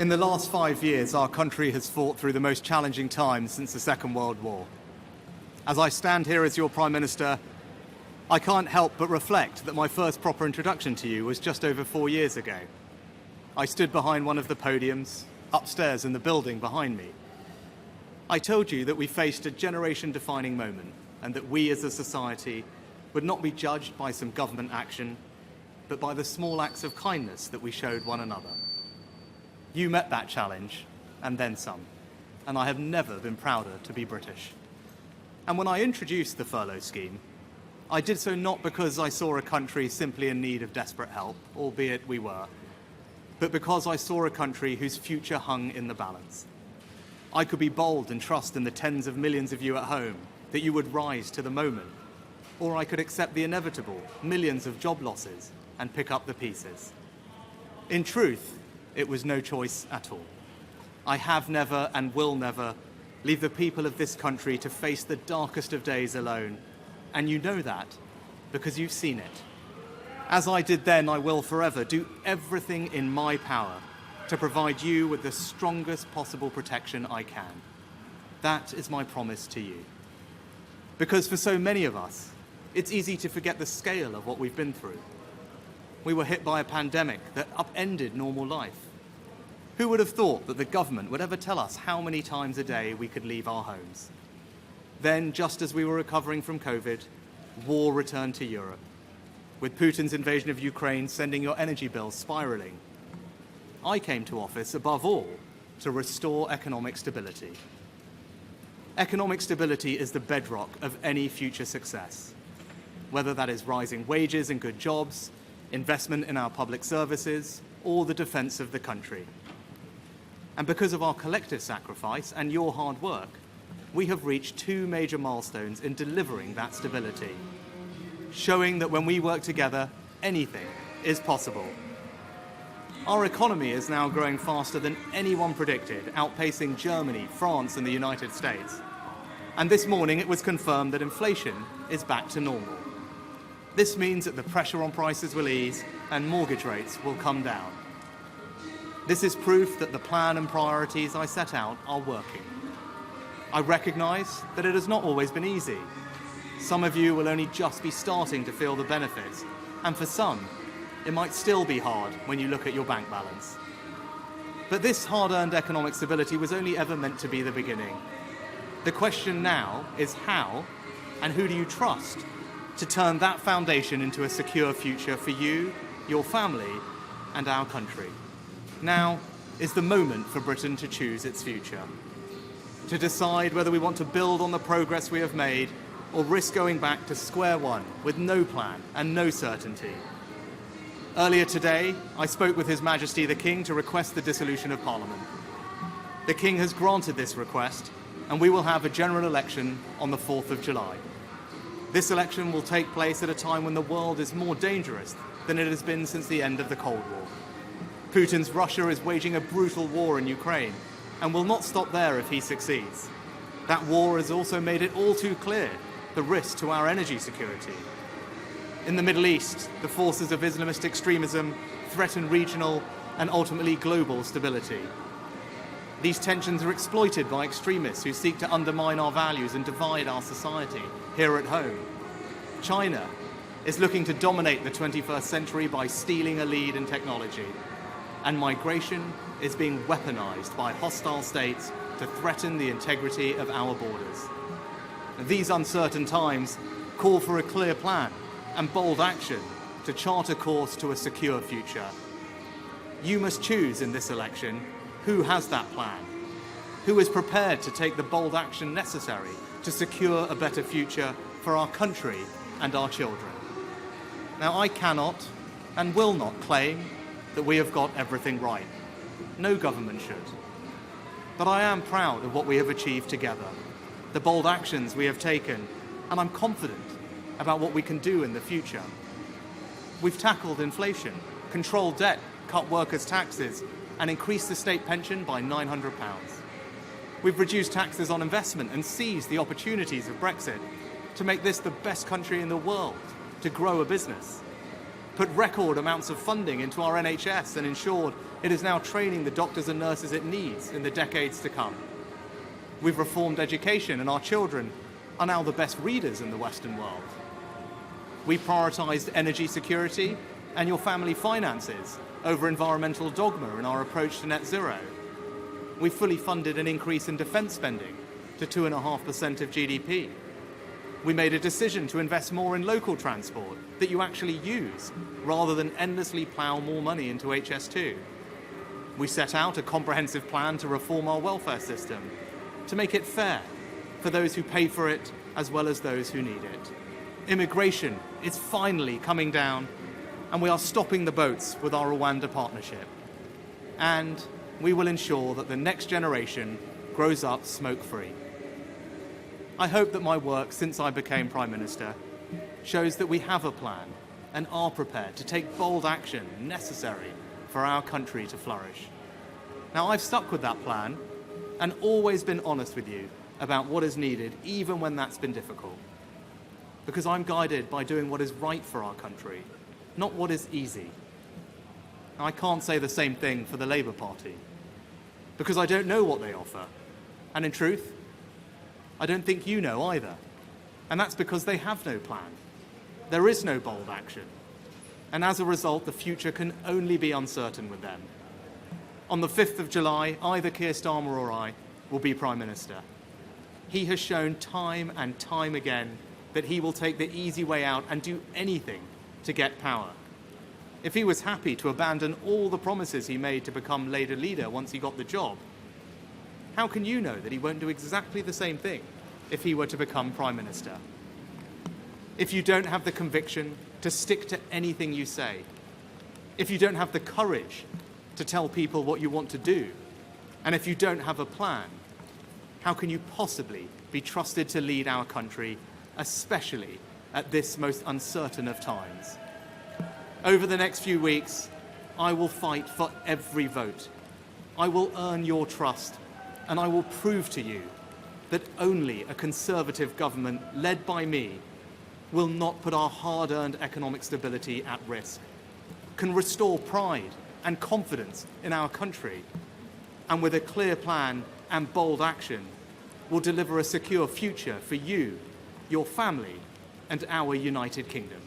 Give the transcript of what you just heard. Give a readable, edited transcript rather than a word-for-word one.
In the last 5 years, our country has fought through the most challenging times since the Second World War. As I stand here as your Prime Minister, I can't help but reflect that my first proper introduction to you was just over 4 years ago. I stood behind one of the podiums, upstairs in the building behind me. I told you that we faced a generation-defining moment and that we as a society would not be judged by some government action, but by the small acts of kindness that we showed one another. You met that challenge, and then some, and I have never been prouder to be British. And when I introduced the furlough scheme, I did so not because I saw a country simply in need of desperate help, albeit we were, but because I saw a country whose future hung in the balance. I could be bold and trust in the tens of millions of you at home that you would rise to the moment, or I could accept the inevitable millions of job losses and pick up the pieces. In truth, it was no choice at all. I have never and will never leave the people of this country to face the darkest of days alone, and you know that because you've seen it. As I did then, I will forever do everything in my power to provide you with the strongest possible protection I can. That is my promise to you. Because for so many of us, it's easy to forget the scale of what we've been through. We were hit by a pandemic that upended normal life. Who would have thought that the government would ever tell us how many times a day we could leave our homes? Then, just as we were recovering from COVID, war returned to Europe, with Putin's invasion of Ukraine sending your energy bills spiraling. I came to office, above all, to restore economic stability. Economic stability is the bedrock of any future success, whether that is rising wages and good jobs, investment in our public services, or the defence of the country. And because of our collective sacrifice and your hard work, we have reached 2 major milestones in delivering that stability, showing that when we work together, anything is possible. Our economy is now growing faster than anyone predicted, outpacing Germany, France, and the United States. And this morning it was confirmed that inflation is back to normal. This means that the pressure on prices will ease and mortgage rates will come down. This is proof that the plan and priorities I set out are working. I recognise that it has not always been easy. Some of you will only just be starting to feel the benefits, and for some, it might still be hard when you look at your bank balance. But this hard-earned economic stability was only ever meant to be the beginning. The question now is how and who do you trust to turn that foundation into a secure future for you, your family, and our country. Now is the moment for Britain to choose its future, to decide whether we want to build on the progress we have made or risk going back to square one with no plan and no certainty. Earlier today, I spoke with His Majesty the King to request the dissolution of Parliament. The King has granted this request, and we will have a general election on the 4th of July. This election will take place at a time when the world is more dangerous than it has been since the end of the Cold War. Putin's Russia is waging a brutal war in Ukraine and will not stop there if he succeeds. That war has also made it all too clear the risk to our energy security. In the Middle East, the forces of Islamist extremism threaten regional and ultimately global stability. These tensions are exploited by extremists who seek to undermine our values and divide our society here at home. China is looking to dominate the 21st century by stealing a lead in technology. And migration is being weaponized by hostile states to threaten the integrity of our borders. These uncertain times call for a clear plan and bold action to chart a course to a secure future. You must choose in this election who has that plan, who is prepared to take the bold action necessary to secure a better future for our country and our children. Now, I cannot and will not claim that we have got everything right. No government should. But I am proud of what we have achieved together, the bold actions we have taken, and I'm confident about what we can do in the future. We've tackled inflation, controlled debt, cut workers' taxes, and increased the state pension by £900. We've reduced taxes on investment and seized the opportunities of Brexit to make this the best country in the world to grow a business. put record amounts of funding into our NHS and ensured it is now training the doctors and nurses it needs in the decades to come. We've reformed education, and our children are now the best readers in the Western world. We prioritised energy security and your family finances over environmental dogma in our approach to net zero. We fully funded an increase in defence spending to 2.5% of GDP. We made a decision to invest more in local transport that you actually use, rather than endlessly plough more money into HS2. We set out a comprehensive plan to reform our welfare system, to make it fair for those who pay for it as well as those who need it. Immigration is finally coming down, and we are stopping the boats with our Rwanda partnership. And we will ensure that the next generation grows up smoke-free. I hope that my work since I became Prime Minister shows that we have a plan and are prepared to take bold action necessary for our country to flourish. Now, I've stuck with that plan and always been honest with you about what is needed, even when that's been difficult. Because I'm guided by doing what is right for our country, not what is easy. I can't say the same thing for the Labour Party, because I don't know what they offer. And in truth, I don't think you know either. And that's because they have no plan. There is no bold action. And as a result, the future can only be uncertain with them. On the 5th of July, either Keir Starmer or I will be Prime Minister. He has shown time and time again that he will take the easy way out and do anything to get power. If he was happy to abandon all the promises he made to become Labour leader once he got the job, how can you know that he won't do exactly the same thing if he were to become Prime Minister? If you don't have the conviction to stick to anything you say, if you don't have the courage to tell people what you want to do, and if you don't have a plan, how can you possibly be trusted to lead our country, especially at this most uncertain of times? Over the next few weeks, I will fight for every vote. I will earn your trust, and I will prove to you that only a Conservative government led by me will not put our hard-earned economic stability at risk, can restore pride and confidence in our country, and with a clear plan and bold action, will deliver a secure future for you, your family, and our United Kingdom.